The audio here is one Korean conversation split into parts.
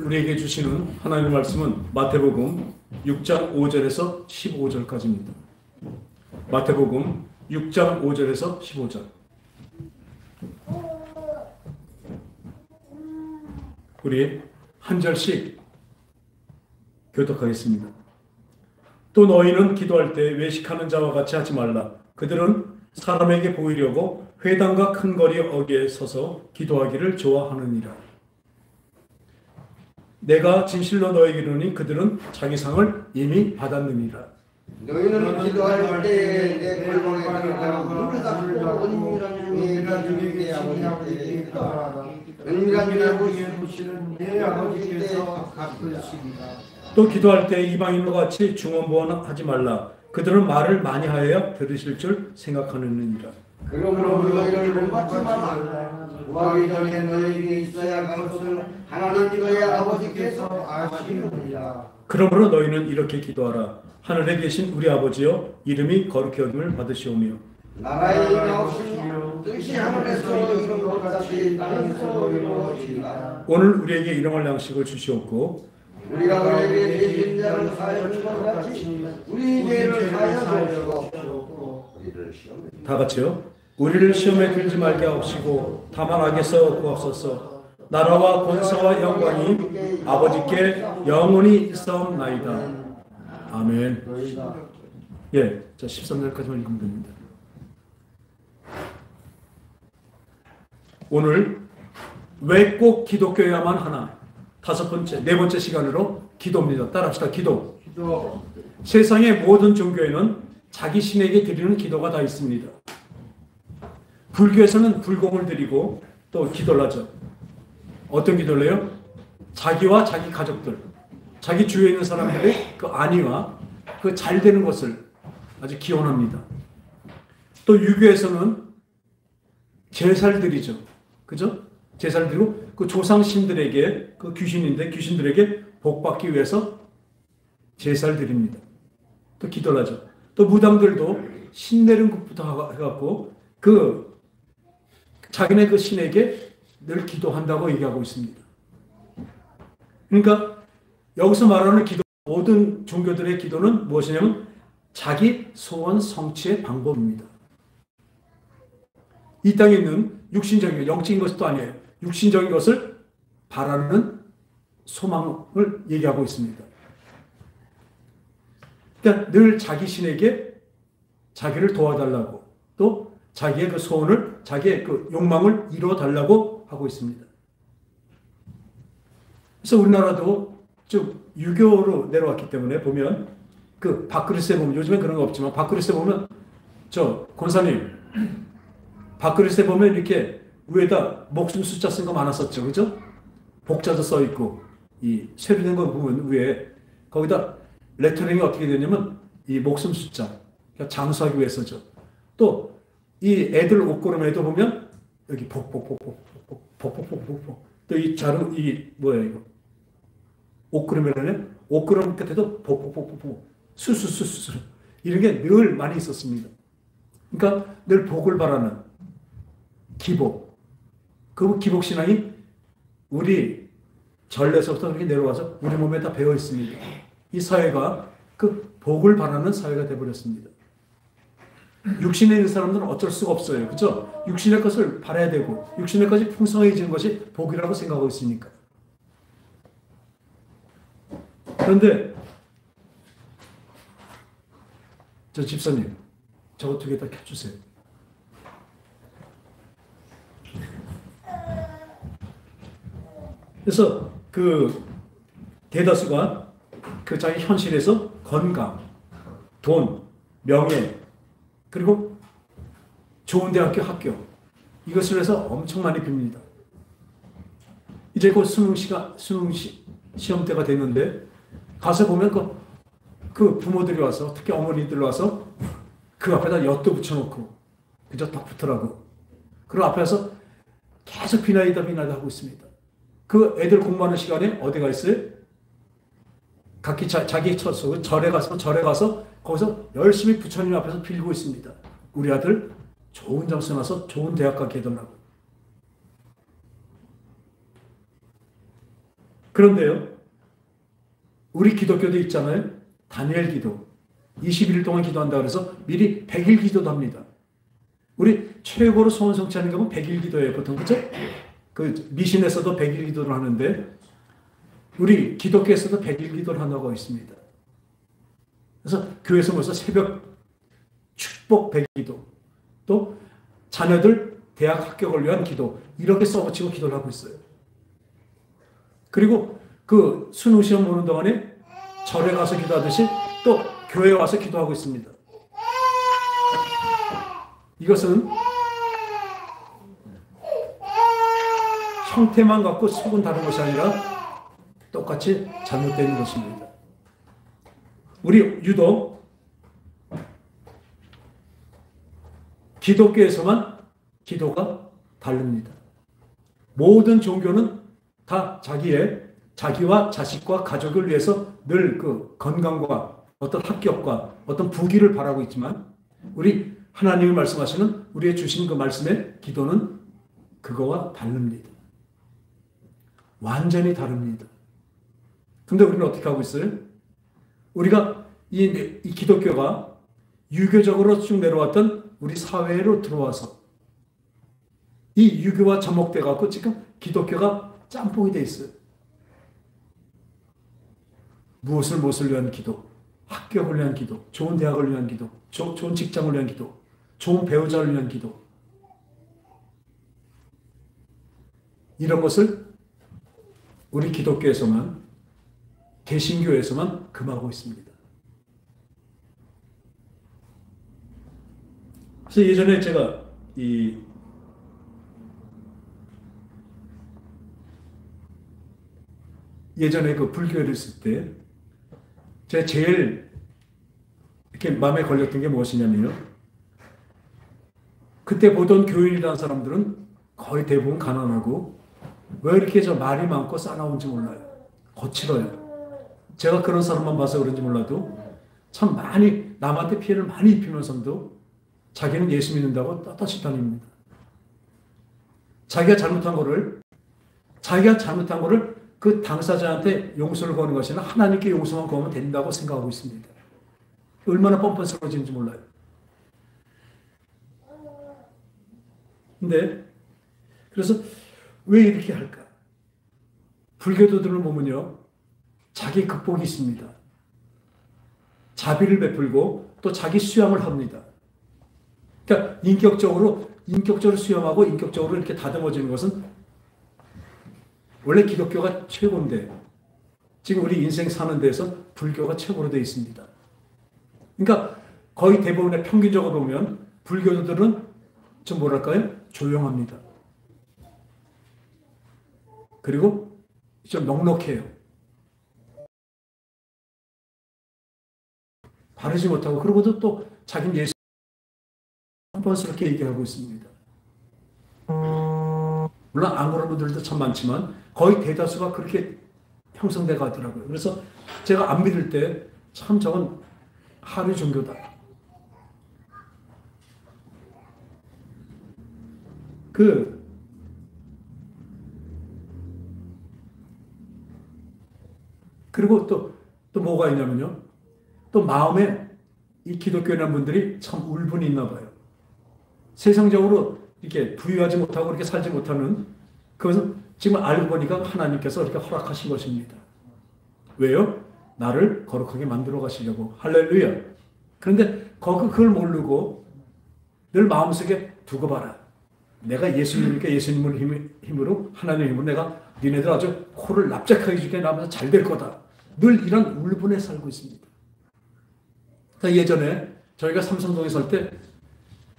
우리에게 주시는 하나님의 말씀은 마태복음 6장 5절에서 15절까지입니다. 마태복음 6장 5절에서 15절. 우리 한 절씩 교독하겠습니다. 또 너희는 기도할 때 외식하는 자와 같이 하지 말라. 그들은 사람에게 보이려고 회당과 큰 거리 어귀에 서서 기도하기를 좋아하느니라. 내가 진실로 너에게 이르노니 그들은 자기 상을 이미 받았느니라. 너희는 기도할 때 내 골방에 들어가 문을 닫고 은밀한 중에 계신 내 아버지께 기도하라. 은밀한 중에 보시는 내 아버지께서 갚으시리라. 또 기도할 때 이방인과 같이 중언부언하지 말라. 그들은 말을 많이 하여야 들으실 줄 생각하느니라. 그러므로 너희를 본받지 말라. 구하기 전에 너희에게 있어야 할 것을 하나님 너희 아버지께서 아시느니라. 그러므로 너희는 이렇게 기도하라. 하늘에 계신 우리 아버지여, 이름이 거룩히 여김을 받으시오며 나라의 임하옵시며 뜻이 하늘에서 이룬 것 같이 땅에서도 이루어지리라. 오늘 우리에게 일용할 양식을 주시옵고 우리가 우리에게 죄진 자를 사하여 준 것 같이 우리 죄를 사하여 주옵시고 다 같이요. 우리를 시험에 들지 말게 하옵시고 다만 악에서 구하옵소서. 나라와 권세와 영광이 아버지께 영원히 있사옵나이다. 아멘. 예, 자 13절까지만 읽으면 됩니다. 오늘 왜 꼭 기독교여야만 하나? 다섯 번째, 네 번째 시간으로 기도입니다. 따라합시다. 기도. 세상의 모든 종교에는 자기 신에게 드리는 기도가 다 있습니다. 불교에서는 불공을 드리고 또 기도를 하죠. 어떤 기도를 해요? 자기와 자기 가족들, 자기 주위에 있는 사람들의 그 안위와 그 잘 되는 것을 아주 기원합니다. 또 유교에서는 제사를 드리죠. 그죠? 제사를 드리고 그 조상신들에게, 그 귀신인데 귀신들에게 복받기 위해서 제사를 드립니다. 또 기도를 하죠. 또 무당들도 신 내린 것부터 해갖고 그 자기네 그 신에게 늘 기도한다고 얘기하고 있습니다. 그러니까 여기서 말하는 기도, 모든 종교들의 기도는 무엇이냐면 자기 소원 성취의 방법입니다. 이 땅에 있는 육신적인, 영적인 것도 아니에요. 육신적인 것을 바라는 소망을 얘기하고 있습니다. 그러니까 늘 자기 신에게 자기를 도와달라고, 또 자기의 그 소원을, 자기의 그 욕망을 이루어달라고 하고 있습니다. 그래서 우리나라도 쭉 유교로 내려왔기 때문에 보면 그 밥그릇에 보면, 요즘엔 그런 거 없지만 밥그릇에 보면, 저 권사님 밥그릇에 보면 이렇게 위에다 목숨 숫자 쓴 거 많았었죠. 그죠? 복자도 써 있고, 이 쇠로된 거 보면 위에 거기다 레터링이 어떻게 되냐면 이 목숨 숫자, 그러니까 장수하기 위해서죠. 또 이 애들 옷걸음에도 보면 여기 복복복복복복복복복, 또 이 자루, 이 뭐야 이거 옷걸음에는 옷걸음 끝에도 복복복복복, 수수수수 이런 게 늘 많이 있었습니다. 그러니까 늘 복을 바라는 기복, 그 기복신앙이 우리 전래서부터 그렇게 내려와서 우리 몸에 다 배어 있습니다. 이 사회가 그 복을 바라는 사회가 되어버렸습니다. 육신에 있는 사람들은 어쩔 수가 없어요. 그죠? 육신의 것을 바라야 되고, 육신의 것이 풍성해지는 것이 복이라고 생각하고 있으니까. 그런데, 저 집사님, 저거 두 개 다 켜주세요. 그래서 그 대다수가 그 자기 현실에서 건강, 돈, 명예, 그리고 좋은 대학교 합격, 이것을 위해서 엄청 많이 빕니다. 이제 곧 수능 시험 때가 됐는데 가서 보면 그 부모들이 와서, 특히 어머니들 와서 그 앞에다 엿도 붙여놓고 그저 딱 붙으라고, 그리고 앞에서 계속 비나이다 하고 있습니다. 그 애들 공부하는 시간에 어디가 있어요? 각기 자기 처소 절에 가서 거기서 열심히 부처님 앞에서 빌고 있습니다. 우리 아들 좋은 장수 나서 좋은 대학 가게 해달라고. 그런데요, 우리 기독교도 있잖아요. 다니엘 기도. 21일 동안 기도한다 그래서 미리 100일 기도도 합니다. 우리 최고로 소원 성취하는 경우는 100일 기도예요, 보통. 그죠? 그 미신에서도 100일 기도를 하는데 우리 기독교에서도 100일 기도를 한다고 있습니다. 그래서 교회에서 벌써 새벽 축복 100기도, 또 자녀들 대학 합격을 위한 기도, 이렇게 써붙이고 기도를 하고 있어요. 그리고 그 수능 시험 보는 동안에 절에 가서 기도하듯이 또 교회에 와서 기도하고 있습니다. 이것은 형태만 갖고 속은 다른 것이 아니라 똑같이 잘못된 것입니다. 우리 유독 기독교에서만 기도가 다릅니다. 모든 종교는 다 자기와 자식과 가족을 위해서 늘 그 건강과 어떤 합격과 어떤 부귀를 바라고 있지만 우리 하나님이 말씀하시는 우리의 주신 그 말씀의 기도는 그거와 다릅니다. 완전히 다릅니다. 근데 우리는 어떻게 하고 있어요? 우리가 이 기독교가 유교적으로 쭉 내려왔던 우리 사회로 들어와서 이 유교와 접목돼 갖고 지금 기독교가 짬뽕이 돼 있어요. 무엇을 위한 기도, 합격을 위한 기도, 좋은 대학을 위한 기도, 좋은 직장을 위한 기도, 좋은 배우자를 위한 기도, 이런 것을 우리 기독교에서만, 개신교에서만 금하고 있습니다. 그래서 예전에 제가 예전에 그 불교를 했을 때 제가 제일 이렇게 마음에 걸렸던 게 무엇이냐면요, 그때 보던 교인이라는 사람들은 거의 대부분 가난하고 왜 이렇게 말이 많고 싸나운지 몰라요. 거칠어요. 제가 그런 사람만 봐서 그런지 몰라도 참 많이 남한테 피해를 많이 입히면서도 자기는 예수 믿는다고 떳떳이 다닙니다. 자기가 잘못한 거를 그 당사자한테 용서를 구하는 것이 아니라 하나님께 용서만 구하면 된다고 생각하고 있습니다. 얼마나 뻔뻔스러워지는지 몰라요. 근데 그래서 왜 이렇게 할까? 불교도들을 보면요, 자기 극복이 있습니다. 자비를 베풀고 또 자기 수양을 합니다. 그러니까 인격적으로 수양하고 인격적으로 이렇게 다듬어지는 것은 원래 기독교가 최고인데 지금 우리 인생 사는 데서 불교가 최고로 되어 있습니다. 그러니까 거의 대부분의 평균적으로 보면 불교도들은 좀 뭐랄까요? 조용합니다. 그리고 좀 넉넉해요. 바르지 못하고, 그러고도 또 자기는 예수 뻔뻔스럽게 얘기하고 있습니다. 물론 안 그런 분들도 참 많지만 거의 대다수가 그렇게 형성돼 가더라고요. 그래서 제가 안 믿을 때 참 저건 하류 종교다. 그리고 또 뭐가 있냐면요, 또 마음에 이 기독교인한 분들이 참 울분이 있나 봐요. 세상적으로 이렇게 부유하지 못하고 이렇게 살지 못하는, 그것은 지금 알고 보니까 하나님께서 이렇게 허락하신 것입니다. 왜요? 나를 거룩하게 만들어 가시려고. 할렐루야. 그런데 그걸 모르고 늘 마음속에 두고 봐라. 내가 예수님이니까 예수님의 힘으로, 하나님의 힘으로 내가 니네들 아주 코를 납작하게 주게 나면서 잘 될 거다. 늘 이런 울분에 살고 있습니다. 그러니까 예전에 저희가 삼성동에 살 때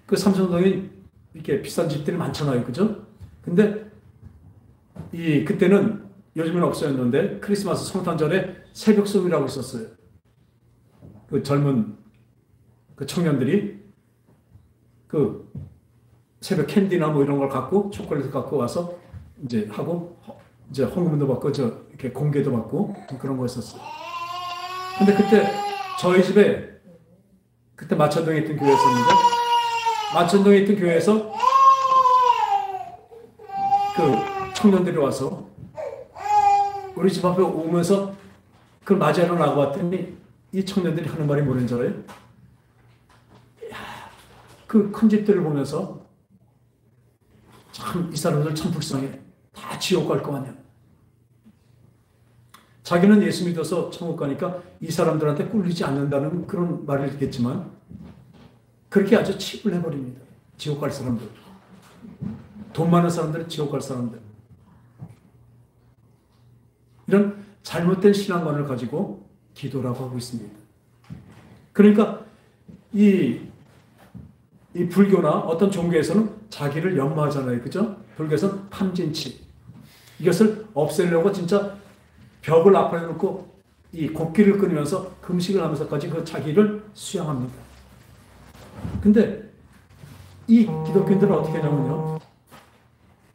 그 삼성동에 이렇게 비싼 집들이 많잖아요. 그죠? 근데 그때는 요즘은 없어졌는데 크리스마스 성탄절에 새벽 송이라고 있었어요. 그 젊은 그 청년들이 그 새벽 캔디나 뭐 이런 걸 갖고 초콜릿 갖고 와서 이제 하고 이제 헌금도 받고 이렇게 공개도 받고 그런 거였었어요. 근데 그때 저희 집에 그때 마천동에 있던 교회였었는데, 마천동에 있던 교회에서 그 청년들이 와서 우리 집 앞에 오면서 그걸 맞이하러 나가봤더니 이 청년들이 하는 말이 뭐라는 줄 알아요? 그 큰 집들을 보면서 참 이 사람들 참 불쌍해. 다 지옥 갈 거 아니야. 자기는 예수 믿어서 천국 가니까 이 사람들한테 꿀리지 않는다는 그런 말을 듣겠지만 그렇게 아주 칩을 해버립니다. 지옥 갈 사람들. 돈 많은 사람들은 지옥 갈 사람들. 이런 잘못된 신앙관을 가지고 기도라고 하고 있습니다. 그러니까 이 불교나 어떤 종교에서는 자기를 연마하잖아요. 그죠? 불교에서는 탐진치. 이것을 없애려고 진짜 벽을 앞에 놓고 이 곡기를 끊으면서 금식을 하면서까지 그 자기를 수양합니다. 근데 이 기독교인들은 어떻게 하냐면요.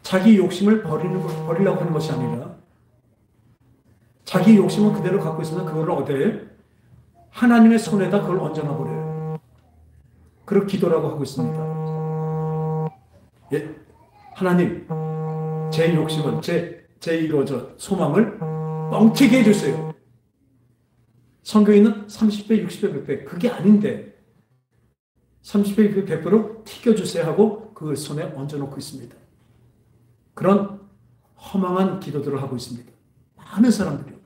자기 욕심을 버리려고 하는 것이 아니라 자기 욕심은 그대로 갖고 있으면 그걸 어디에 하나님의 손에다 그걸 얹어놔버려요. 그걸 기도라고 하고 있습니다. 예, 하나님, 제 욕심은 제 소망을 뻥튀기 해주세요. 성경에는 30배, 60배, 100배 그게 아닌데 30배, 100배로 튀겨주세요 하고 그 손에 얹어놓고 있습니다. 그런 허망한 기도들을 하고 있습니다. 많은 사람들이요.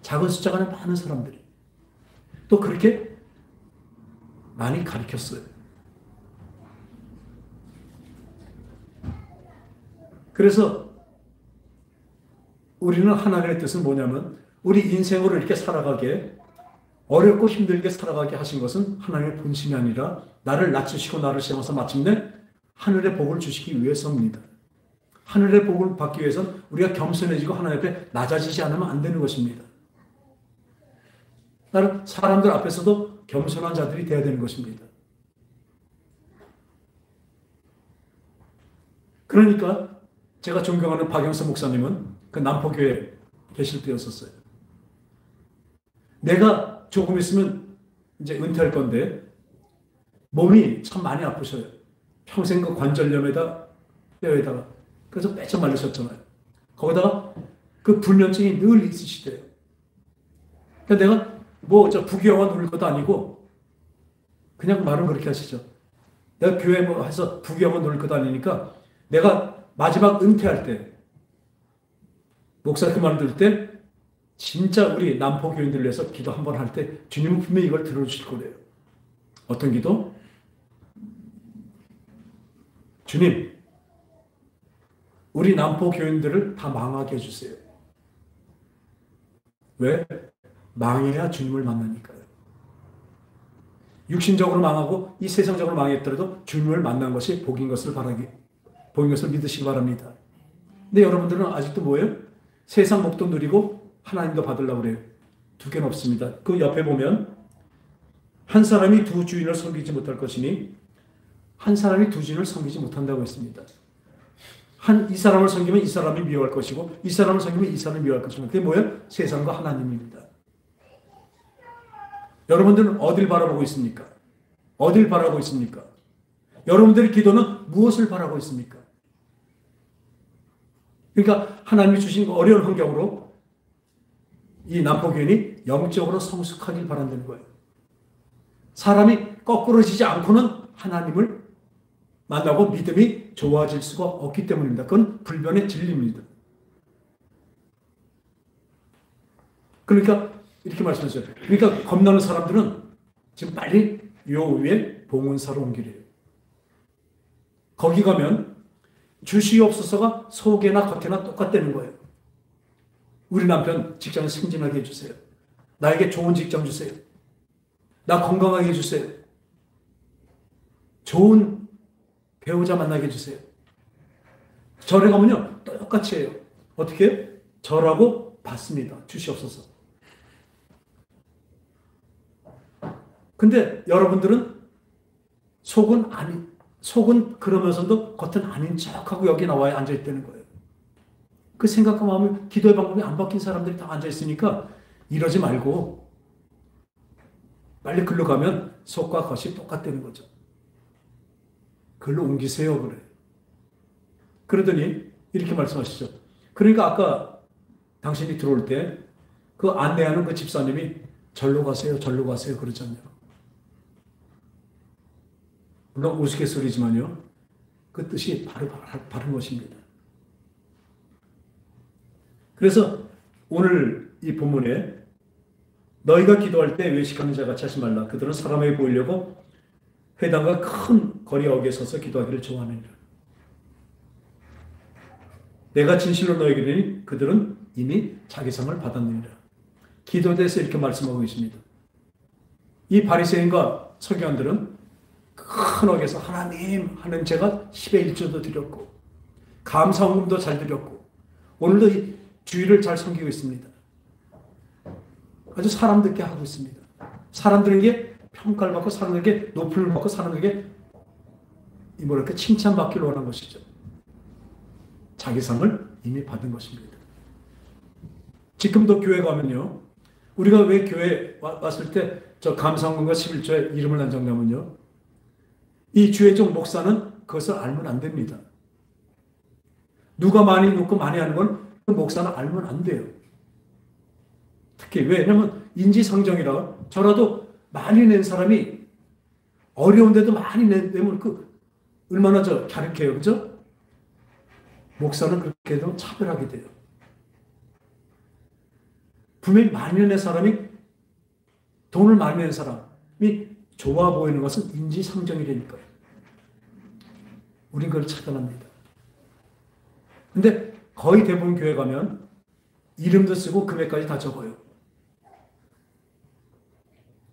작은 숫자가 아니라 많은 사람들이. 또 그렇게 많이 가르쳤어요. 그래서 우리는 하나님의 뜻은 뭐냐면 우리 인생으로 이렇게 살아가게 어렵고 힘들게 살아가게 하신 것은 하나님의 본심이 아니라 나를 낮추시고 나를 세워서 마침내 하늘의 복을 주시기 위해서입니다. 하늘의 복을 받기 위해서는 우리가 겸손해지고 하나님 앞에 낮아지지 않으면 안 되는 것입니다. 나는 사람들 앞에서도 겸손한 자들이 되어야 되는 것입니다. 그러니까 제가 존경하는 박영서 목사님은 그 남포교회에 계실 때였었어요. 내가 조금 있으면 이제 은퇴할 건데 몸이 참 많이 아프셔요. 평생 그 관절염에다 뼈에다가 그래서 빼쳐 말리셨잖아요. 거기다가 그 불면증이 늘 있으시대요. 그러니까 내가 뭐 저 부귀영화 누릴 것도 아니고 그냥 말은 그렇게 하시죠. 내가 교회 뭐 해서 부귀영화 누릴 것도 아니니까 내가 마지막 은퇴할 때 목사 그 말 들을 때 진짜 우리 남포 교인들을 위해서 기도 한번 할 때 주님은 분명히 이걸 들어주실 거래요. 어떤 기도? 주님, 우리 남포 교인들을 다 망하게 해주세요. 왜? 망해야 주님을 만나니까요. 육신적으로 망하고 이 세상적으로 망했더라도 주님을 만난 것이 복인 것을 믿으시기 바랍니다. 근데 여러분들은 아직도 뭐예요? 세상 복도 누리고 하나님도 받으려고 그래요. 두 개는 없습니다. 그 옆에 보면 한 사람이 두 주인을 섬기지 못할 것이니 한 사람이 두 주인을 섬기지 못한다고 했습니다. 이 사람을 섬기면 이 사람이 미워할 것이고 이 사람을 섬기면 이 사람이 미워할 것이고 그게 뭐예요? 세상과 하나님입니다. 여러분들은 어딜 바라보고 있습니까? 어딜 바라고 있습니까? 여러분들의 기도는 무엇을 바라고 있습니까? 그러니까 하나님이 주신 어려운 환경으로 이 남포교인이 영적으로 성숙하길 바란다는 거예요. 사람이 거꾸러지지 않고는 하나님을 만나고 믿음이 좋아질 수가 없기 때문입니다. 그건 불변의 진리입니다. 그러니까 이렇게 말씀하셨어요. 그러니까 겁나는 사람들은 지금 빨리 요 위에 봉은사로 옮기래요. 거기 가면 주시옵소서가 속에나 겉에나 똑같다는 거예요. 우리 남편 직장을 승진하게 해주세요. 나에게 좋은 직장 주세요. 나 건강하게 해주세요. 좋은 배우자 만나게 해주세요. 절에 가면요 똑같이 해요. 어떻게? 절하고 받습니다. 주시옵소서. 근데 여러분들은 속은 그러면서도 겉은 아닌 척하고 여기 나와야 앉아있다는 거예요. 그 생각과 마음을 기도의 방법이 안 바뀐 사람들이 다 앉아있으니까 이러지 말고 빨리 글로 가면 속과 겉이 똑같다는 거죠. 글로 옮기세요 그래. 그러더니 이렇게 말씀하시죠. 그러니까 아까 당신이 들어올 때 그 안내하는 그 집사님이 절로 가세요, 절로 가세요 그러잖아요. 물론 우스갯소리지만요. 그 뜻이 바른 것입니다. 그래서 오늘 이 본문에 너희가 기도할 때 외식하는 자같이 하지 말라. 그들은 사람에게 보이려고 회당과 큰 거리 어귀에 서서 기도하기를 좋아하느니라. 내가 진실로 너희에게 이르니 그들은 이미 자기 상을 받았느니라. 기도에 대해서 이렇게 말씀하고 있습니다. 이 바리새인과 서기관들은 큰 어귀에서 하나님 하는 제가 10의 1조도 드렸고 감사헌금도 잘 드렸고 오늘도 이 주의를 잘 섬기고 있습니다. 아주 사람들께 하고 있습니다. 사람들에게 평가를 받고 사람들에게 높임을 받고 사람들에게 뭐랄까 칭찬받기를 원한 것이죠. 자기 상을 이미 받은 것입니다. 지금도 교회 가면요. 우리가 왜 교회 왔을 때 저 감사헌금과 11조에 이름을 난장냐면요. 이 주의종 목사는 그것을 알면 안 됩니다. 누가 많이 놓고 많이 하는 건 그 목사는 알면 안 돼요. 특히 왜냐면 인지상정이라 저라도 많이 낸 사람이 어려운데도 많이 내면 그 얼마나 저 가르쳐요. 그죠? 목사는 그렇게 해도 차별하게 돼요. 분명히 많이 낸 사람이 돈을 많이 낸 사람이 좋아 보이는 것은 인지상정이라니까요. 우린 그걸 차단합니다. 근데 거의 대부분 교회 가면 이름도 쓰고 금액까지 다 적어요.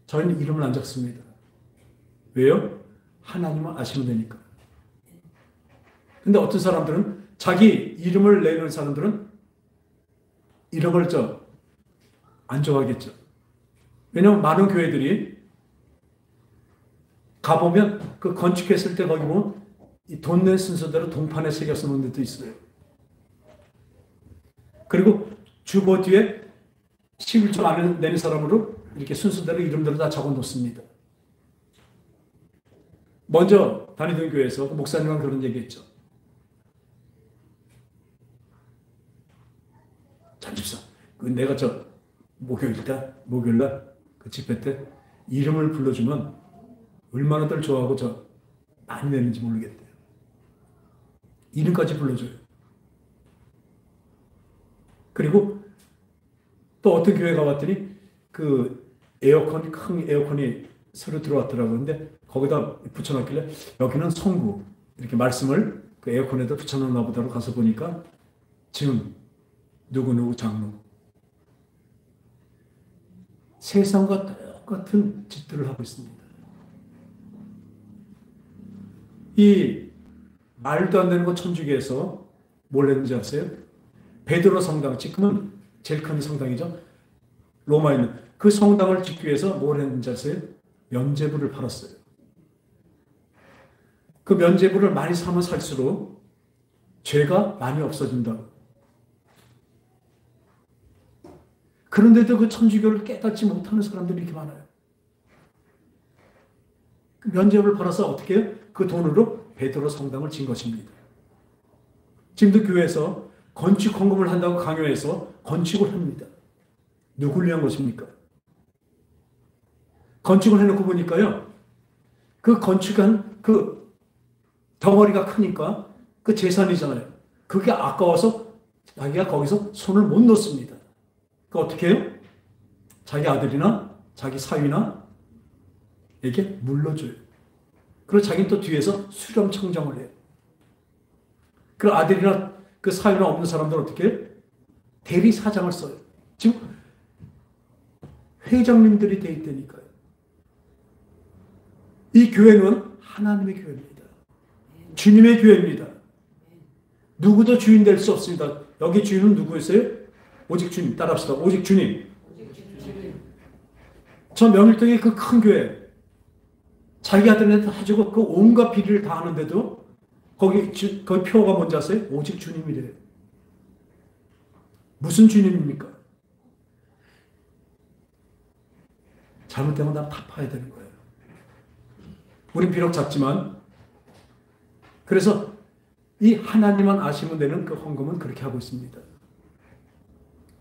저희는 이름을 안 적습니다. 왜요? 하나님은 아시면 되니까. 근데 어떤 사람들은 자기 이름을 내는 사람들은 이런 걸 안 좋아하겠죠. 왜냐하면 많은 교회들이 가보면 그 건축했을 때 거기 보면 돈 낸 순서대로 동판에 새겨 쓰는 데도 있어요. 그리고 주보 뒤에 11조 안 내는 사람으로 이렇게 순서대로 이름대로 다 적어 놓습니다. 먼저 다니던 교회에서 목사님과 그런 얘기했죠. 전집사, 내가 목요일날 그 집회 때 이름을 불러주면 얼마나 들 좋아하고 많이 내는지 모르겠대요. 이름까지 불러줘요. 그리고 또 어떤 교회가 왔더니 그 큰 에어컨이 새로 들어왔더라고요. 근데 거기다 붙여놨길래 여기는 성구 이렇게 말씀을 그 에어컨에다 붙여놨나 보다로 가서 보니까 지금 누구누구 장로 세상과 똑같은 짓들을 하고 있습니다. 이 말도 안 되는 거 천주교에서 뭘 했는지 아세요? 베드로 성당, 지금은 제일 큰 성당이죠. 로마에 있는 그 성당을 짓기 위해서 뭘 했는지 아세요? 면죄부를 팔았어요. 그 면죄부를 많이 사면 살수록 죄가 많이 없어진다고. 그런데도 그 천주교를 깨닫지 못하는 사람들이 이렇게 많아요. 그 면죄부를 팔아서 어떻게 해요? 그 돈으로 베드로 성당을 진 것입니다. 지금도 교회에서 건축 헌금을 한다고 강요해서 건축을 합니다. 누굴 위한 것입니까? 건축을 해놓고 보니까요. 그 건축한 그 덩어리가 크니까 그 재산이잖아요. 그게 아까워서 자기가 거기서 손을 못 놓습니다. 그 어떻게 해요? 자기 아들이나 자기 사위나 이렇게 물러줘요. 그리고 자기는 또 뒤에서 수령 청정을 해요. 그 아들이나 그 사위나 없는 사람들은 어떻게 해요? 대리사장을 써요. 지금 회장님들이 돼 있다니까요. 이 교회는 하나님의 교회입니다. 주님의 교회입니다. 누구도 주인 될 수 없습니다. 여기 주인은 누구였어요? 오직 주님. 따라합시다. 오직 주님. 저 명일동의 그 큰 교회 자기 아들한테 다 주고 그 온갖 비리를 다 하는데도 거기 표가 뭔지 아세요? 오직 주님이래요. 무슨 주님입니까? 잘못되면 다 타파야 되는 거예요. 우린 비록 작지만 그래서 이 하나님만 아시면 되는 그 헌금은 그렇게 하고 있습니다.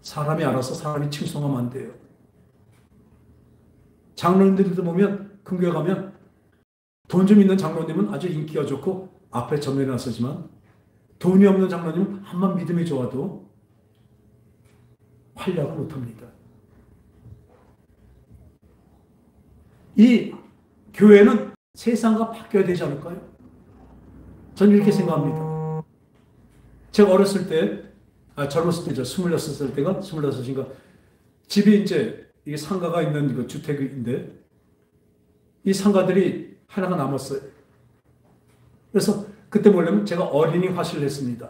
사람이 알아서 사람이 칭송하면 안 돼요. 장로님들도 보면 금교회 가면 돈 좀 있는 장로님은 아주 인기가 좋고 앞에 전면에 나서지만 돈이 없는 장로님은 한번 믿음이 좋아도 활약을 못합니다. 이 교회는 세상과 바뀌어야 되지 않을까요? 저는 이렇게 생각합니다. 제가 어렸을 때, 젊었을 때죠. 26살 때가, 26인가, 집이 이제, 이게 상가가 있는 그 주택인데, 이 상가들이 하나가 남았어요. 그래서 그때 뭐냐면 제가 어린이 화실을 했습니다.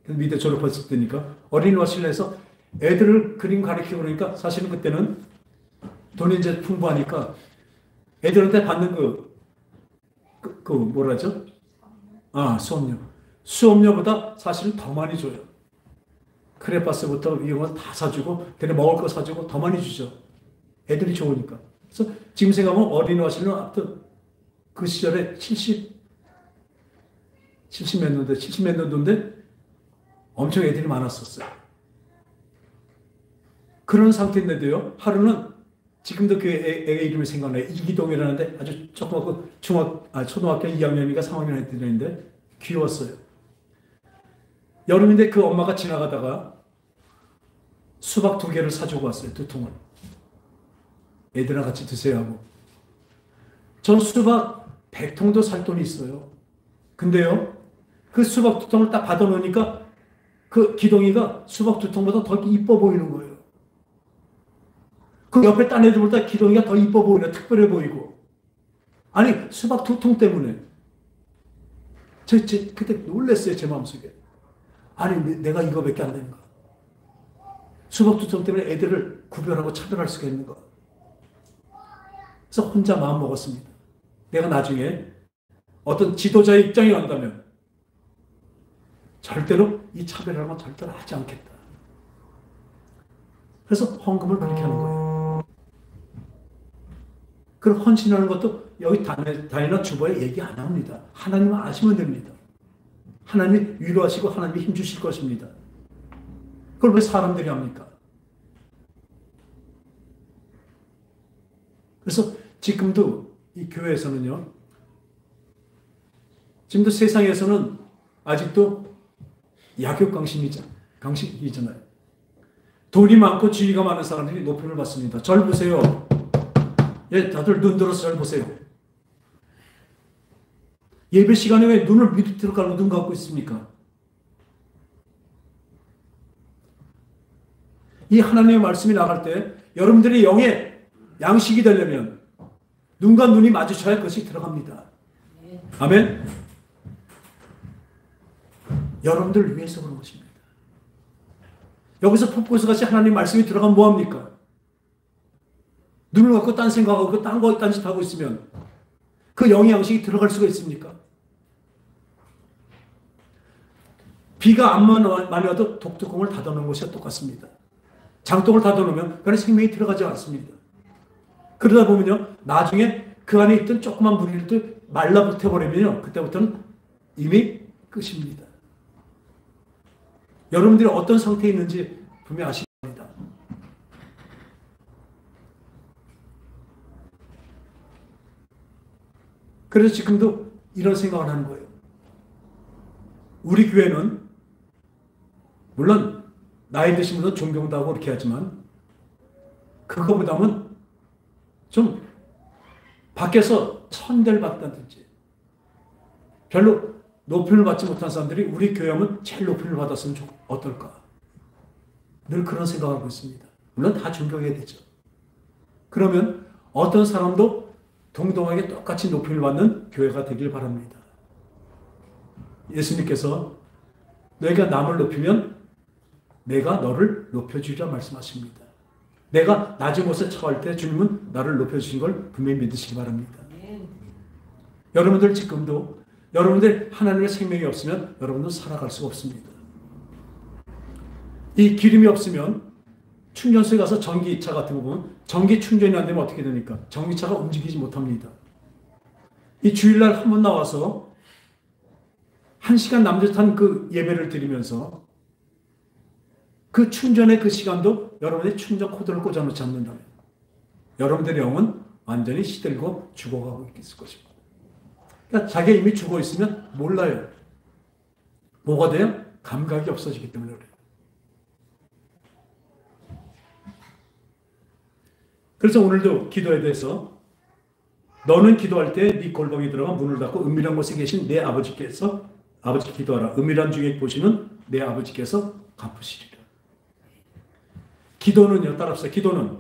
미대 졸업했을 때니까 어린이 화실을 해서 애들을 그림 가르치고 그러니까 사실은 그때는 돈이 이제 풍부하니까 애들한테 받는 뭐라죠? 수업료. 수업료보다 사실은 더 많이 줘요. 크레파스부터 이런 거 다 사주고, 걔네 먹을 거 사주고 더 많이 주죠. 애들이 좋으니까. 그래서 지금 생각하면 어린이 화실은 아무튼 그 시절에 70 몇 년도인데 엄청 애들이 많았었어요. 그런 상태인데도요, 하루는 지금도 그 애 이름이 생각나요. 이기동이라는데 아주 조그맣고 초등학교 2학년인가 3학년 애들인데 귀여웠어요. 여름인데 그 엄마가 지나가다가 수박 2개를 사주고 왔어요. 2통을. 애들이랑 같이 드세요 하고. 전 수박 100통도 살 돈이 있어요. 근데요, 그 수박 2통을 딱 받아놓으니까 그 기동이가 수박 2통보다 더 이뻐 보이는 거예요. 그 옆에 딴 애들보다 기동이가 더 이뻐 보이네. 특별해 보이고. 아니, 수박 2통 때문에. 그때 놀랐어요, 제 마음속에. 아니, 내가 이거밖에 안 되는가. 수박 2통 때문에 애들을 구별하고 차별할 수가 있는가. 그래서 혼자 마음 먹었습니다. 내가 나중에 어떤 지도자의 입장에 간다면 절대로 이 차별하는 건 절대로 하지 않겠다. 그래서 헌금을 그렇게 하는 거예요. 그리고 헌신하는 것도 여기 다이나 주보에 얘기 안 합니다. 하나님은 아시면 됩니다. 하나님이 위로하시고 하나님이 힘주실 것입니다. 그걸 왜 사람들이 합니까? 그래서 지금도 이 교회에서는요, 지금도 세상에서는 아직도 강식이잖아요. 돈이 많고 지위가 많은 사람들이 높임을 받습니다. 절 보세요. 예, 다들 눈 들어서 절 보세요. 예배 시간에 왜 눈을 밑으로 깔고 눈 감고 있습니까? 이 하나님의 말씀이 나갈 때 여러분들이 영의 양식이 되려면 눈과 눈이 마주쳐야 그것이 들어갑니다. 아멘? 여러분들을 위해서 그런 것입니다. 여기서 폭포수 같이 하나님 말씀이 들어가면 뭐합니까? 눈을 갖고 딴 생각하고 딴 거 딴짓 하고 있으면 그 영의 양식이 들어갈 수가 있습니까? 비가 암만 많이 와도 독뚜껑을 닫아놓은 것이 똑같습니다. 장독을 닫아놓으면 그 안에 생명이 들어가지 않습니다. 그러다 보면요, 나중에 그 안에 있던 조그만 물이라도 말라붙어버리면요, 그때부터는 이미 끝입니다. 여러분들이 어떤 상태에 있는지 분명히 아실 겁니다. 그래서 지금도 이런 생각을 하는 거예요. 우리 교회는 물론 나이 드신 분은 존경도 하고 그렇게 하지만 그거보다는 좀 밖에서 천대를 받다든지 별로 높임을 받지 못한 사람들이 우리 교회 하면 제일 높임을 받았으면 어떨까. 늘 그런 생각을 하고 있습니다. 물론 다 존경해야 되죠. 그러면 어떤 사람도 동등하게 똑같이 높임을 받는 교회가 되길 바랍니다. 예수님께서 너희가 남을 높이면 내가 너를 높여주리라 말씀하십니다. 내가 낮은 곳에 처할 때 주님은 나를 높여주신 걸 분명히 믿으시기 바랍니다. 여러분들 지금도 여러분들 하나님의 생명이 없으면 여러분은 살아갈 수가 없습니다. 이 기름이 없으면 충전소에 가서 전기차 같은 거 보면 전기 충전이 안 되면 어떻게 됩니까? 전기차가 움직이지 못합니다. 이 주일날 한 번 나와서 1시간 남짓한 그 예배를 드리면서 그 충전의 그 시간도 여러분의 충전 코드를 꽂아놓지 않는다면 여러분들의 영은 완전히 시들고 죽어가고 있을 것입니다. 그러니까 자기가 이미 죽어 있으면 몰라요. 뭐가 돼요? 감각이 없어지기 때문에 그래요. 그래서 오늘도 기도에 대해서 너는 기도할 때 네 골방에 들어가 문을 닫고 은밀한 곳에 계신 내 아버지께서 아버지 기도하라. 은밀한 중에 보시는 내 아버지께서 갚으시리라. 기도는요. 따라합시다. 기도는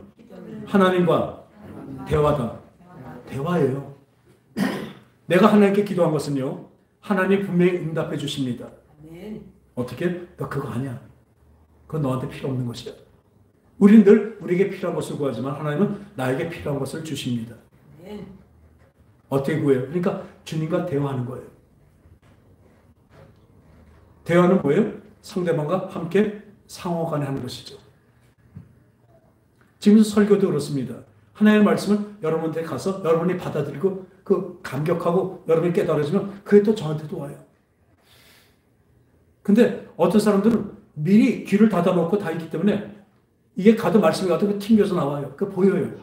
하나님과 대화다. 대화예요. 내가 하나님께 기도한 것은요. 하나님 분명히 응답해 주십니다. 어떻게? 너 그거 아니야. 그건 너한테 필요 없는 것이야. 우리는 늘 우리에게 필요한 것을 구하지만 하나님은 나에게 필요한 것을 주십니다. 어떻게 구해요? 그러니까 주님과 대화하는 거예요. 대화는 뭐예요? 상대방과 함께 상호간에 하는 것이죠. 지금 설교도 그렇습니다. 하나님의 말씀을 여러분한테 가서 여러분이 받아들이고 그 감격하고 여러분이 깨달아지면 그게 또 저한테도 와요. 근데 어떤 사람들은 미리 귀를 닫아놓고 다 있기 때문에 이게 가도 말씀이 가도 튕겨서 나와요. 그 보여요.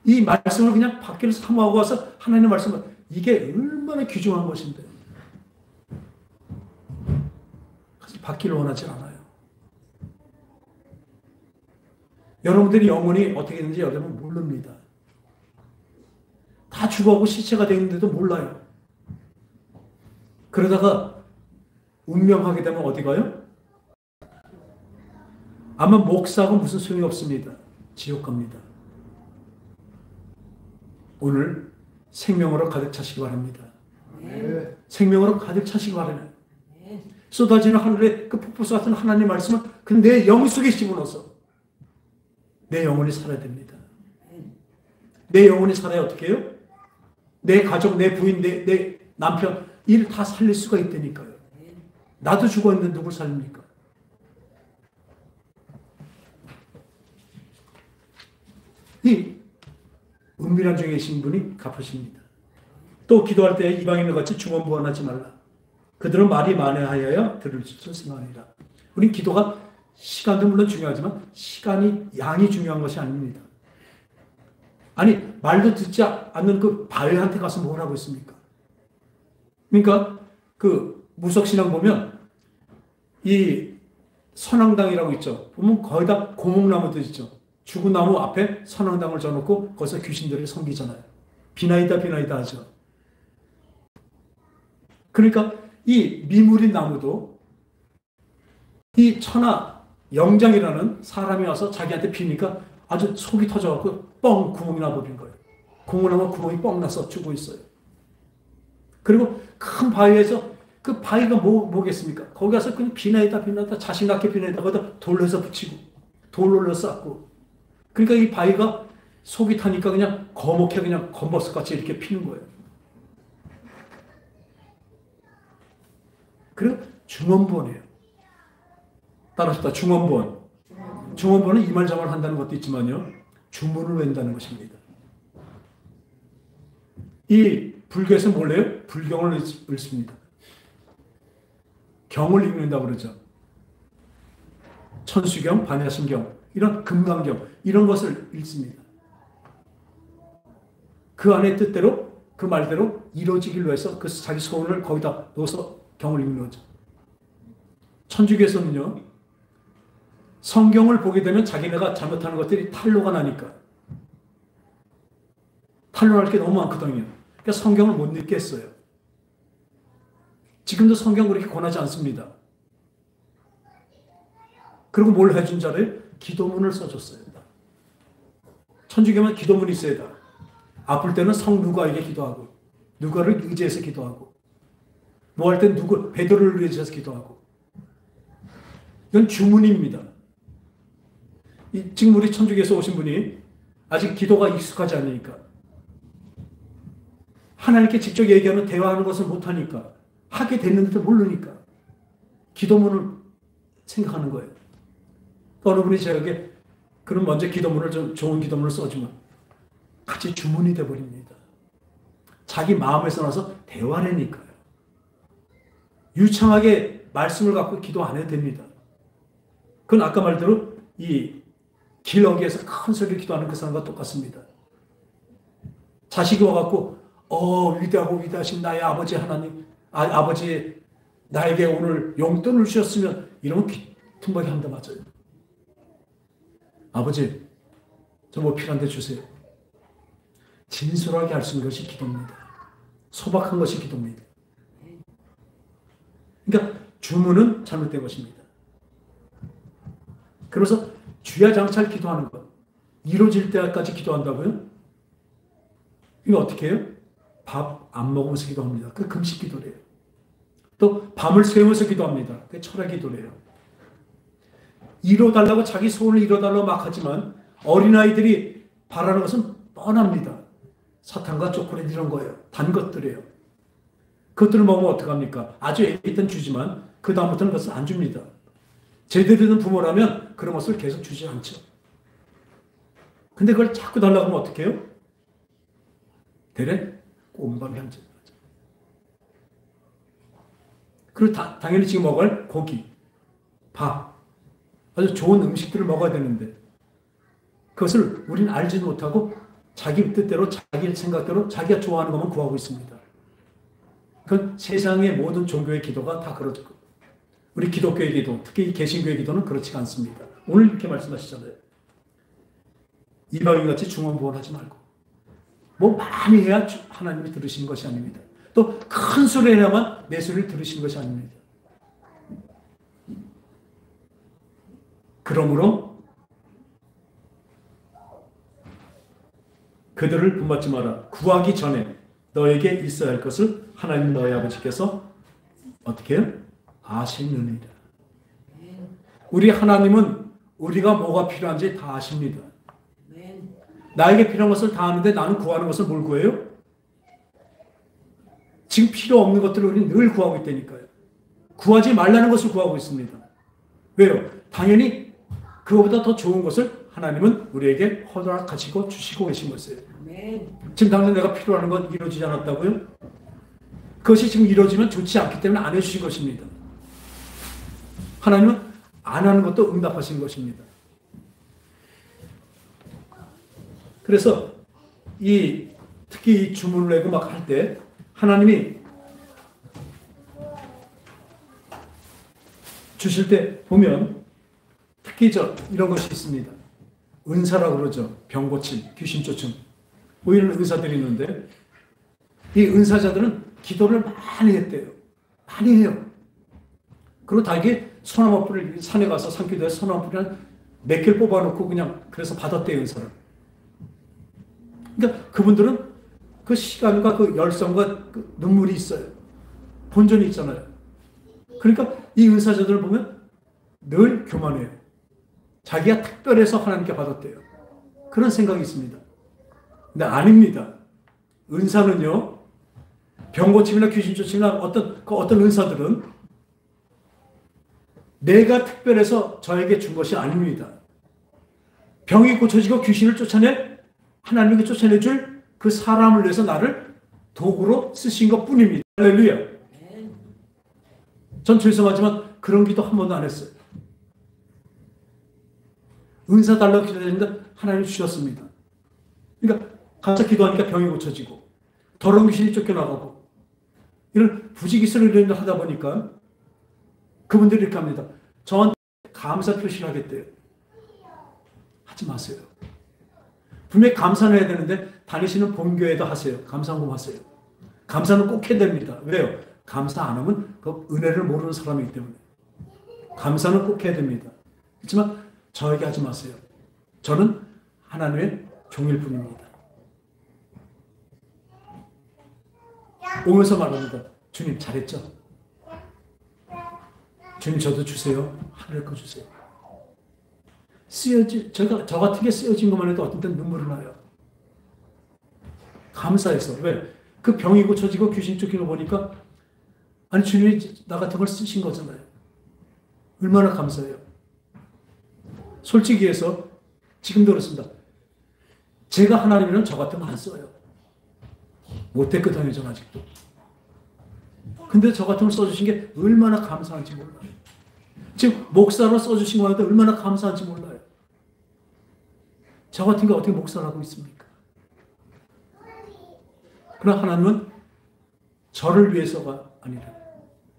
이 말씀을 그냥 밖에서 사모하고 와서 하나님의 말씀을 이게 얼마나 귀중한 것인데 받기를 원하지 않아요. 여러분들이 영혼이 어떻게 되는지 여러분 모릅니다. 다 죽어가고 시체가 되는데도 몰라요. 그러다가 운명하게 되면 어디 가요? 아마 목사하고 무슨 소용이 없습니다. 지옥 갑니다. 오늘 생명으로 가득 차시기 바랍니다. 네. 생명으로 가득 차시기 바랍니다. 네. 쏟아지는 하늘의 그 폭포수 같은 하나님의 말씀을 그 내 영 속에 집어넣어서 내 영혼이 살아야 됩니다. 내 영혼이 살아야 어떻게 해요? 내 가족, 내 부인, 내 남편 일 다 살릴 수가 있다니까요. 나도 죽었는데 누굴 살립니까? 이 은밀한 중에 계신 분이 갚으십니다. 또 기도할 때 이방인과 같이 중언부언하지 말라. 그들은 말이 많아하여야 들을 줄 생각하니라. 우린 기도가 시간도 물론 중요하지만 시간이 양이 중요한 것이 아닙니다. 아니 말도 듣지 않는 그 바위한테 가서 뭘 하고 있습니까? 그러니까 그 무속신앙 보면 이 선앙당이라고 있죠. 보면 거의 다 고목나무들 있죠. 죽은 나무 앞에 선앙당을 져놓고 거기서 귀신들을 섬기잖아요. 비나이다 하죠. 그러니까 이 미물인 나무도 이 천하 영장이라는 사람이 와서 자기한테 비니까 아주 속이 터져갖고 뻥 구멍이 나버린 거예요. 구멍나무 구멍이 뻥 나서 죽고 있어요. 그리고 큰 바위에서 그 바위가 뭐겠습니까? 거기 가서 그냥 비나이다 자신 같게 비나이다 거기다 돌로 해서 붙이고 돌로 쌓고 그러니까 이 바위가 속이 타니까 그냥 거목해 그냥 검버섯같이 이렇게 피는 거예요. 그리고 중언부언이에요. 따라합시다. 중언부언. 중언부언은 이 말 저 말 한다는 것도 있지만요. 주문을 외운다는 것입니다. 이 불교에서 뭘 해요? 불경을 읽습니다. 경을 읽는다고 그러죠. 천수경, 반야심경, 이런 금강경, 이런 것을 읽습니다. 그 안에 뜻대로, 그 말대로 이루어지기를 위해서 그 자기 소원을 거기다 넣어서 경을 읽는 거죠. 천주교에서는요, 성경을 보게 되면 자기네가 잘못하는 것들이 탄로가 나니까. 탄로할 게 너무 많거든요. 그러니까 성경을 못 읽게 했어요. 지금도 성경 그렇게 권하지 않습니다. 그리고 뭘 해준 자를 기도문을 써줬어요. 천주교면 기도문이 있어야 돼. 아플 때는 성 누가에게 기도하고, 누가를 의지해서 기도하고, 뭐 할 땐 베드로를 의지해서 기도하고. 이건 주문입니다. 지금 우리 천주교에서 오신 분이 아직 기도가 익숙하지 않으니까, 하나님께 직접 얘기하는 대화하는 것을 못하니까, 하게 됐는데도 모르니까 기도문을 생각하는 거예요. 어느 분이 저에게 그럼 먼저 기도문을 좀 좋은 기도문을 써주면 같이 주문이 되어버립니다. 자기 마음에서 나서 대화라니까요. 유창하게 말씀을 갖고 기도 안 해도 됩니다. 그건 아까 말대로 이 길어기에서 큰 소리로 기도하는 그 사람과 똑같습니다. 자식이 와갖고 위대하고 위대하신 나의 아버지 하나님, 아버지 나에게 오늘 용돈을 주셨으면 이러면 tum박이 한다 맞아요. 아버지 저 뭐 필요한데 주세요. 진솔하게 할 수 있는 것이 기도입니다. 소박한 것이 기도입니다. 그러니까 주문은 잘못된 것입니다. 그래서 주야장차 기도하는 것, 이루어질 때까지 기도한다고요? 이거 어떻게 해요? 밥 안 먹으면서 기도합니다. 그 금식 기도래요. 또 밤을 새우면서 기도합니다. 그게 철학 기도래요. 이뤄달라고 자기 소원을 이뤄달라고 막 하지만 어린아이들이 바라는 것은 뻔합니다. 사탕과 초콜릿 이런 거예요. 단 것들이에요. 그것들을 먹으면 어떡합니까? 아주 애기 때는 주지만 그 다음부터는 그것을 안 줍니다. 제대로 된 부모라면 그런 것을 계속 주지 않죠. 근데 그걸 자꾸 달라고 하면 어떻게 해요? 대래 꼼밤이 한 점. 그리고 당연히 지금 먹을 고기, 밥, 아주 좋은 음식들을 먹어야 되는데 그것을 우리는 알지도 못하고 자기 뜻대로, 자기 생각대로 자기가 좋아하는 것만 구하고 있습니다. 그건 세상의 모든 종교의 기도가 다 그렇고 우리 기독교의 기도, 특히 개신교의 기도는 그렇지가 않습니다. 오늘 이렇게 말씀하시잖아요. 이방인같이 중언부언하지 말고 뭐 많이 해야 하나님이 들으시는 것이 아닙니다. 또 큰 소리 해야만 내 소리를 들으시는 것이 아닙니다. 그러므로 그들을 본받지 마라. 구하기 전에 너에게 있어야 할 것을 하나님 너의 아버지께서 어떻게 해요? 아시느니라. 우리 하나님은 우리가 뭐가 필요한지 다 아십니다. 나에게 필요한 것을 다 아는데 나는 구하는 것을 뭘 구해요? 지금 필요 없는 것들을 우리는 늘 구하고 있다니까요. 구하지 말라는 것을 구하고 있습니다. 왜요? 당연히 그거보다 더 좋은 것을 하나님은 우리에게 허락하시고 주시고 계신 것이에요. 지금 당장 내가 필요한 건 이루어지지 않았다고요? 그것이 지금 이루어지면 좋지 않기 때문에 안 해주신 것입니다. 하나님은 안 하는 것도 응답하신 것입니다. 그래서 특히 이 주문을 내고 막 할 때 하나님이 주실 때 보면 특히 이런 것이 있습니다. 은사라고 그러죠. 병 고침, 귀신 쫓음. 뭐 이런 은사들이 있는데 이 은사자들은 기도를 많이 했대요. 많이 해요. 그리고 다이게 소나무 뿌리를 산에 가서 산기도에 소나무 뿌리를 몇 개를 뽑아놓고 그냥 그래서 받았대요. 은사를. 그러니까 그분들은 그 시간과 그 열성과 그 눈물이 있어요. 본전이 있잖아요. 그러니까 이 은사자들을 보면 늘 교만해요. 자기가 특별해서 하나님께 받았대요. 그런 생각이 있습니다. 근데 아닙니다. 은사는요, 병고침이나 귀신쫓임이나 어떤 은사들은 내가 특별해서 저에게 준 것이 아닙니다. 병이 고쳐지고 귀신을 하나님께 쫓아내줄 그 사람을 위해서 나를 도구로 쓰신 것 뿐입니다. 할렐루야. 전 죄송하지만 그런 기도 한 번도 안 했어요. 은사 달라고 기도했는데 하나님 주셨습니다. 그러니까 갑자기 기도하니까 병이 고쳐지고 더러운 귀신이 쫓겨나가고 이런 부지기스러운 일을 하다 보니까 그분들이 이렇게 합니다. 저한테 감사 표시를 하겠대요. 하지 마세요. 분명히 감사는 해야 되는데 다니시는 본교회도 하세요. 감사한금 하세요. 감사는 꼭 해야 됩니다. 왜요? 감사 안 하면 그 은혜를 모르는 사람이기 때문에. 감사는 꼭 해야 됩니다. 그렇지만 저에게 하지 마세요. 저는 하나님의 종일 뿐입니다. 오면서 말합니다. 주님 잘했죠? 주님 저도 주세요. 하늘 거 주세요. 저 같은 게 쓰여진 것만 해도 어떤 때는 눈물이 나요. 감사해서. 왜? 그 병이 고쳐지고 귀신 쫓기는 거 보니까 아니 주님이 나 같은 걸 쓰신 거잖아요. 얼마나 감사해요. 솔직히 해서 지금도 그렇습니다. 제가 하나님이면 저 같은 거 안 써요. 못했거든요. 전 아직도. 근데 저 같은 걸 써주신 게 얼마나 감사한지 몰라요. 지금 목사로 써주신 거한테 얼마나 감사한지 몰라요. 저 같은 게 어떻게 목사를 하고 있습니까? 그러나 하나님은 저를 위해서가 아니라,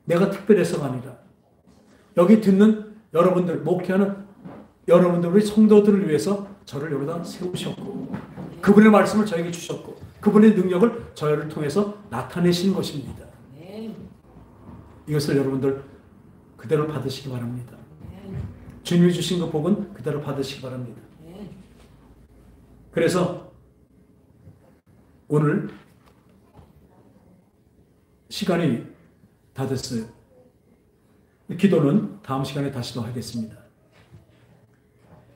내가 특별해서가 아니라, 여기 듣는 여러분들, 목회하는 여러분들, 우리 성도들을 위해서 저를 여기다 세우셨고, 그분의 말씀을 저에게 주셨고, 그분의 능력을 저를 통해서 나타내신 것입니다. 이것을 여러분들 그대로 받으시기 바랍니다. 주님이 주신 그 복은 그대로 받으시기 바랍니다. 그래서 오늘 시간이 다 됐어요. 기도는 다음 시간에 다시 더 하겠습니다.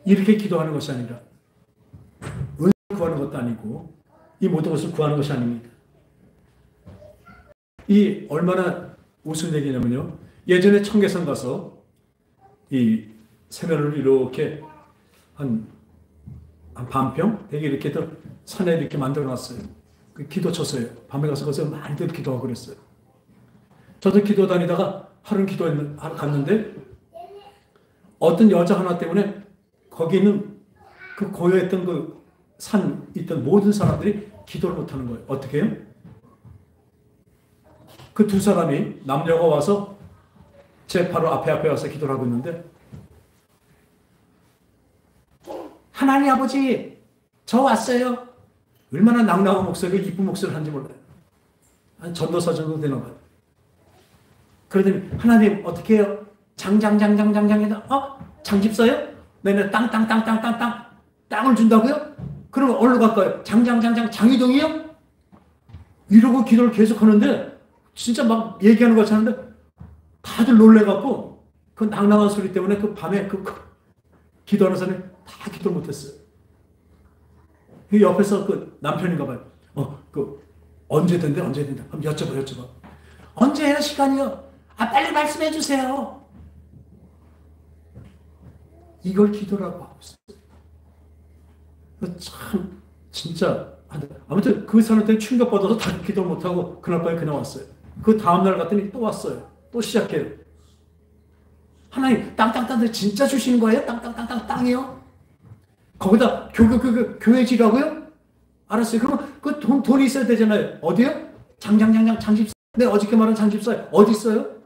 이렇게 기도하는 것이 아니라 은혜를 구하는 것도 아니고 이 모든 것을 구하는 것이 아닙니다. 이 얼마나 우스운 얘기냐면요. 예전에 청계산 가서 이 세면을 이렇게 한 반평 되게 이렇게 산에 이렇게 만들어 놨어요. 그 기도 쳤어요. 밤에 가서 거기서 많이들 기도하고 그랬어요. 저도 기도 다니다가 하루 갔는데 어떤 여자 하나 때문에 거기 있는 그 고요했던 그 산 있던 모든 사람들이 기도를 못하는 거예요. 어떻게 해요? 그 두 사람이 남녀가 와서 제 바로 앞에 와서 기도를 하고 있는데, 하나님 아버지 저 왔어요. 얼마나 낭낭한 목소리가 이쁜 목소리를 하는지 몰라요. 한 전도사 정도 되나 봐요. 그러더니 하나님 어떻게 해요? 장장장장장장에다 장집사요? 네네 땅땅땅땅땅땅 땅을 준다고요? 그러면 어디로 갈까요? 장장장장 장이동이요? 이러고 기도를 계속 하는데 진짜 막 얘기하는 것 같이 하는데 다들 놀래갖고 그 낭낭한 소리 때문에 그 밤에 그 기도하는 사람이 다 기도를 못했어요. 그 옆에서 그 남편인가 봐요. 언제 된대? 한번 여쭤봐. 언제 해요? 시간이요? 빨리 말씀해 주세요. 이걸 기도라고 하고 있어요. 참 진짜 아무튼 그 사람한테 충격받아서 다시 기도를 못하고 그날 밤에 그냥 왔어요. 그 다음날 갔더니 또 왔어요. 또 시작해요. 하나님 땅땅땅 진짜 주시는 거예요? 땅땅땅땅 땅이요? 거기다 교회 지라고요? 알았어요. 그럼 그 돈이 있어야 되잖아요. 어디요? 장장장장 장집사. 네, 어저께 말한 장집사 어디 있어요?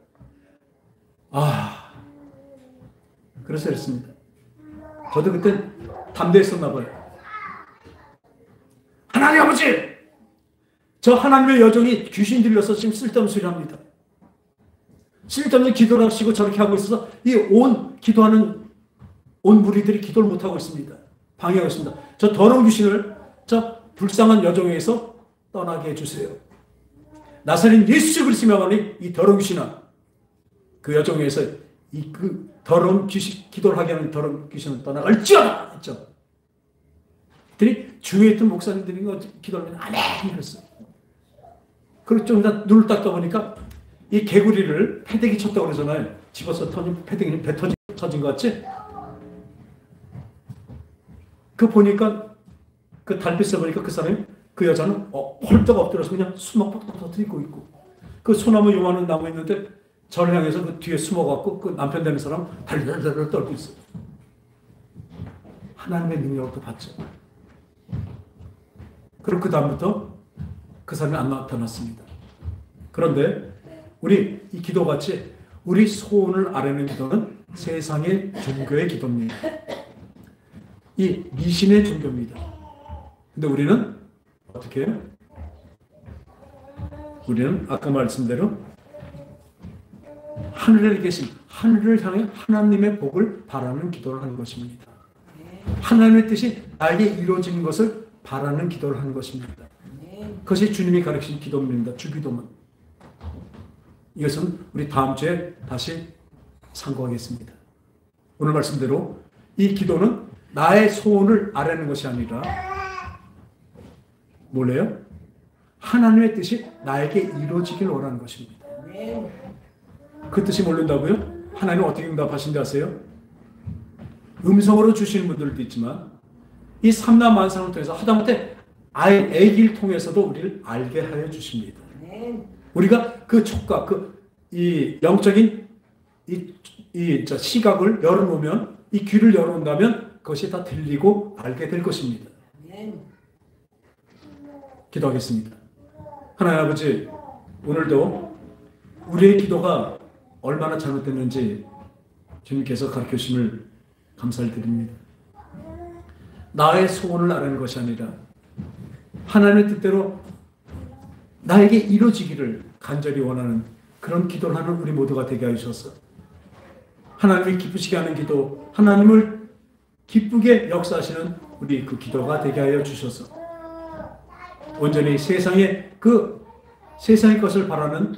그래서 그랬습니다. 저도 그때 담대했었나 봐요. 하나님 아버지! 저 하나님의 여종이 귀신 들려서 지금 쓸데없는 소리를 합니다. 쓸데없는 기도를 하시고 저렇게 하고 있어서 이 기도하는 온 무리들이 기도를 못하고 있습니다. 방해하고 있습니다. 저 더러운 귀신을 저 불쌍한 여종에게서 떠나게 해주세요. 나사렛 예수 그리스도의 명하니 이 더러운 귀신아, 그 여종에게서 그 더러운 귀신, 기도를 하게 하는 더러운 귀신을 떠나갈지어다 했죠. 그랬더니 주위에 있던 목사님들이 기도를 하면 아멘 그랬어요. 그리고 좀 이따 눈을 딱 떠보니까 이 개구리를 패대기 쳤다고 그러잖아요. 집어서 터진 패대기 배 터진 것 같지? 그 보니까 그 달빛을 보니까 그 사람이 그 여자는 헐떡 엎드려서 그냥 수목 팍팍 터뜨리고 있고, 그 소나무 요만한 나무 있는데 저를 향해서 그 뒤에 숨어갖고 그 남편 되는 사람 달달달 떨고 있어요. 하나님의 능력을 또 받죠. 그리고 그 다음부터 그 사람이 안 나타났습니다. 그런데 우리 이 기도같이 우리 소원을 아뢰는 기도는 세상의 종교의 기도입니다. 이 미신의 종교입니다. 근데 우리는 어떻게 해요? 우리는 아까 말씀대로 하늘에 계신 하늘을 향해 하나님의 복을 바라는 기도를 하는 것입니다. 하나님의 뜻이 나에게 이루어지는 것을 바라는 기도를 하는 것입니다. 그것이 주님이 가르치신 기도입니다. 주기도문. 이것은 우리 다음 주에 다시 상고하겠습니다. 오늘 말씀대로 이 기도는 나의 소원을 아뢰는 것이 아니라 뭘래요? 하나님의 뜻이 나에게 이루어지길 원하는 것입니다. 그 뜻이 모른다고요? 하나님은 어떻게 응답하신지 아세요? 음성으로 주시는 분들도 있지만 이 삼라만상을 통해서 하다못해 아기를 통해서도 우리를 알게 하여 주십니다. 우리가 그 촉각, 이 영적인 시각을 열어놓으면, 이 귀를 열어놓는다면 그것이 다 들리고 알게 될 것입니다. 기도하겠습니다. 하나님 아버지, 오늘도 우리의 기도가 얼마나 잘못됐는지 주님께서 가르쳐 주심을 감사를 드립니다. 나의 소원을 아는 것이 아니라 하나님의 뜻대로 나에게 이루어지기를 간절히 원하는 그런 기도를 하는 우리 모두가 되게 하셔서 하나님을 기쁘시게 하는 기도, 하나님을 기쁘게 역사하시는 우리 그 기도가 되게 하여 주셔서 온전히 세상의 것을 바라는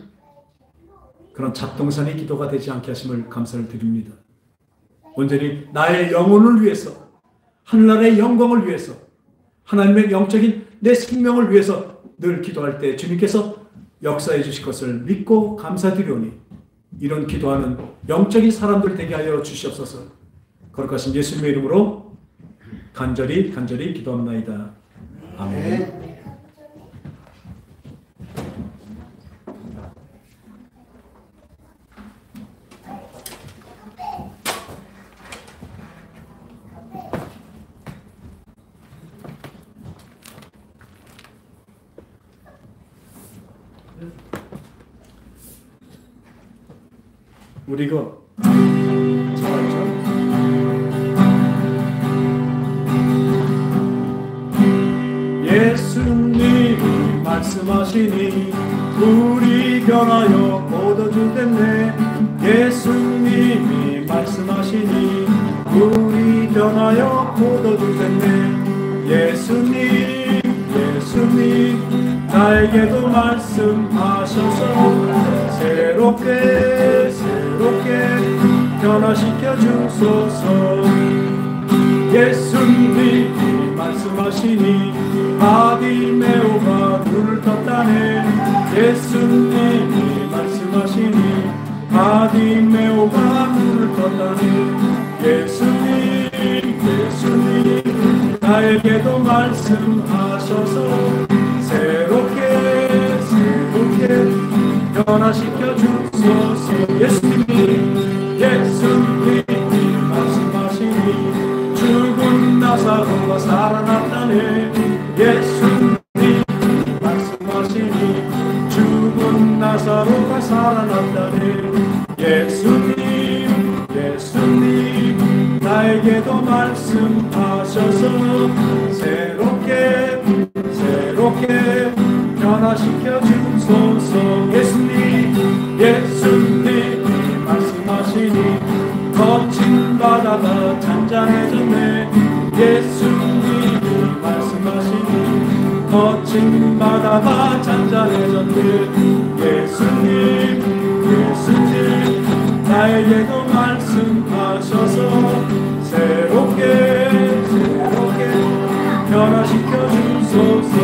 그런 잡동사니 기도가 되지 않게 하심을 감사를 드립니다. 온전히 나의 영혼을 위해서, 하늘나라의 영광을 위해서, 하나님의 영적인 내 생명을 위해서 늘 기도할 때 주님께서 역사해 주실 것을 믿고 감사드리오니 이런 기도하는 영적인 사람들 되게 하여 주시옵소서. 거룩하신 예수님의 이름으로 간절히 기도합나이다. 아멘. 우리 이거 잘 알죠? 예수님이 말씀하시니 우리 변하여 얻어주겠네. 예수님이 말씀하시니 우리 변하여 얻어주겠네. 예수님 나에게도 말씀하셔서 새롭게 변화시켜 주소서. 예수님이 말씀하시니 바디메오가 눈을 떴다네. 예수님이 말씀하시니 바디메오가 눈을 떴다네. 예수님 나에게도 말씀하셔서 새롭게 변화시켜 주소서. 예수님이 말씀하시니 죽은 나사로가 살아났다네. 예수님이 말씀하시니 죽은 나사로가 살아났다네. 예수님 나에게도 말씀하셔서 새롭게 변화시켜 주소서. 예수님 말씀하시니 거친 바다가 잔잔해졌네. 예수님 말씀하시니 거친 바다가 잔잔해졌네. 예수님 나에게도 말씀하셔서 새롭게 변화시켜 주소서.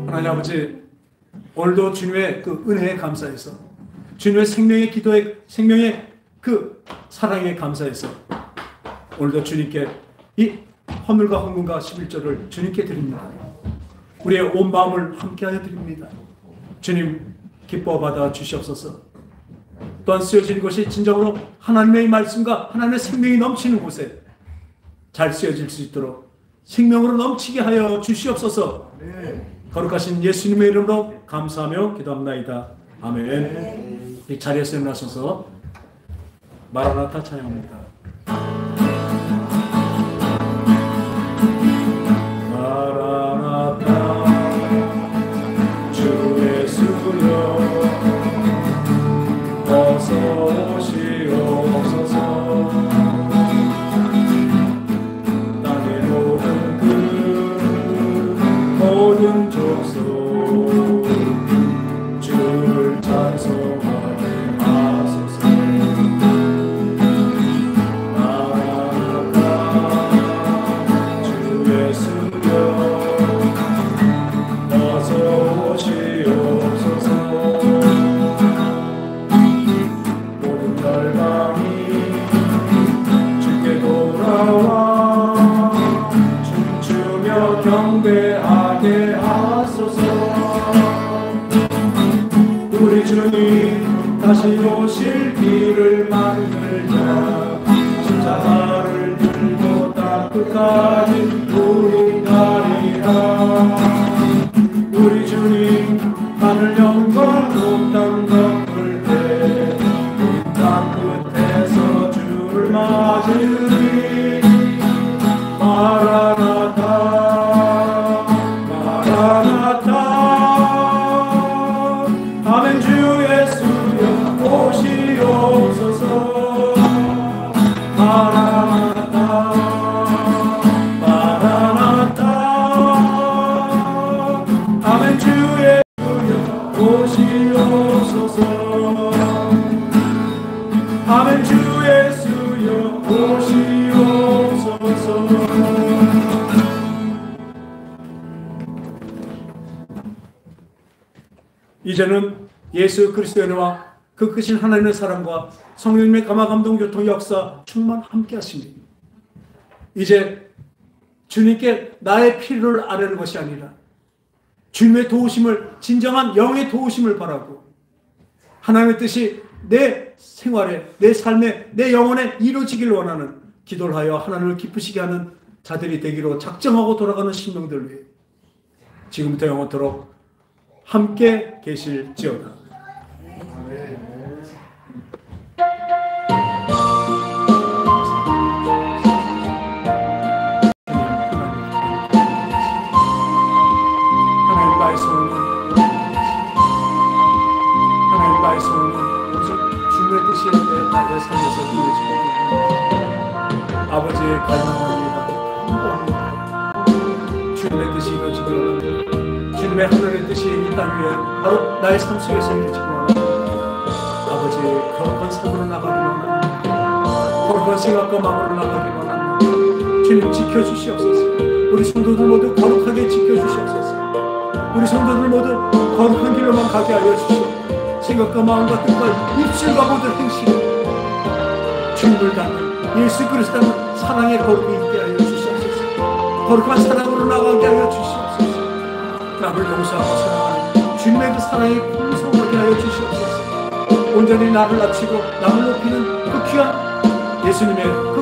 하나님 아버지, 오늘도 주님의 그 은혜에 감사해서, 주님의 생명의 기도에, 생명의 그 사랑에 감사해서 오늘도 주님께 이 헌물과 헌금과 11조를 주님께 드립니다. 우리의 온 마음을 함께하여 드립니다. 주님 기뻐 받아 주시옵소서. 또한 쓰여진 것이 진정으로 하나님의 말씀과 하나님의 생명이 넘치는 곳에 잘 쓰여질 수 있도록 생명으로 넘치게 하여 주시옵소서. 거룩하신 예수님의 이름으로 감사하며 기도합나이다. 아멘. 이 자리에서 일어나셔서 마라나타 찬양합니다. 마라나타 주 예수여 어서 오시옵소서. 땅에 모든 그 모든 족속 주를 찬송하게 하소서. 끝까지 누린다리라. 우리 주님 하늘 영광 높단 덮을 때 땅 끝에서 주를 맞으리. 마라나타 마라나타. 아멘. 주 예수여 오시옵소서. 마라나타 마라나타. 아멘. 주 예수여 오시옵소서. 아멘. 주 예수여 오시옵소서. 이제는 예수 그리스도의 은혜와 그 크신 하나님의 사랑과 성령님의 감화 감동 교통 역사 충만 함께 하십니다. 이제 주님께 나의 필요를 아뢰는 것이 아니라 주님의 도우심을, 진정한 영의 도우심을 바라고 하나님의 뜻이 내 생활에, 내 삶에, 내 영혼에 이루어지길 원하는 기도를 하여 하나님을 기쁘시게 하는 자들이 되기로 작정하고 돌아가는 심령들 위해 지금부터 영원토록 함께 계실지어다. 하나님 나의 소원은 주님의 뜻이 나의 삶에서 이루어지고 아버지의 갈망합니다. 주님의 뜻이 이루어지기 원합니다. 주님의 하늘의 뜻이 이 땅 위에 바로 나의 삶 속에서 이루어지기 원합니다. 아버지의 거룩한 삶으로 나가기 원합니다. 거룩한 생각과 마음으로 나가기 원합니다. 주님 지켜주시옵소서. 우리 성도들 모두 거룩하게 지켜주시옵소서. 우리 성도들 모두 거룩한 길로만 가게 하여 주시옵소서. 생각과 마음과 뜻과 입술과 모든 행실 주님을 닮은 예수 그리스도 닮은 사랑의 거룩이 있게 하여 주시옵소서. 거룩한 사랑으로 나가게 하여 주시옵소서. 남을 용서하고 사랑하는 주님의 그 사랑이 풍성하게 하여 주시옵소서. 온전히 나를 낮추고 남을 높이는 그 귀한 예수님의 그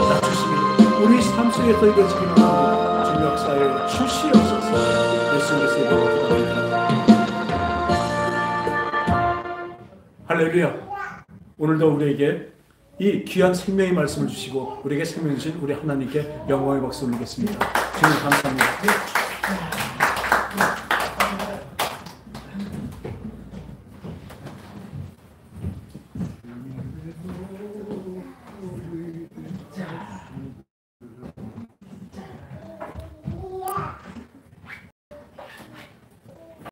낮추심이 우리 삶 속에서 이루어지기를 원합니다. 주님 역사에 주시옵소서. 예수 그리스도의 이름으로 기도합니다. 할렐루야. 오늘도 우리에게 이 귀한 생명의 말씀을 주시고 우리에게 생명 주신 우리 하나님께 영광의 박수 올리겠습니다. 주님 감사합니다.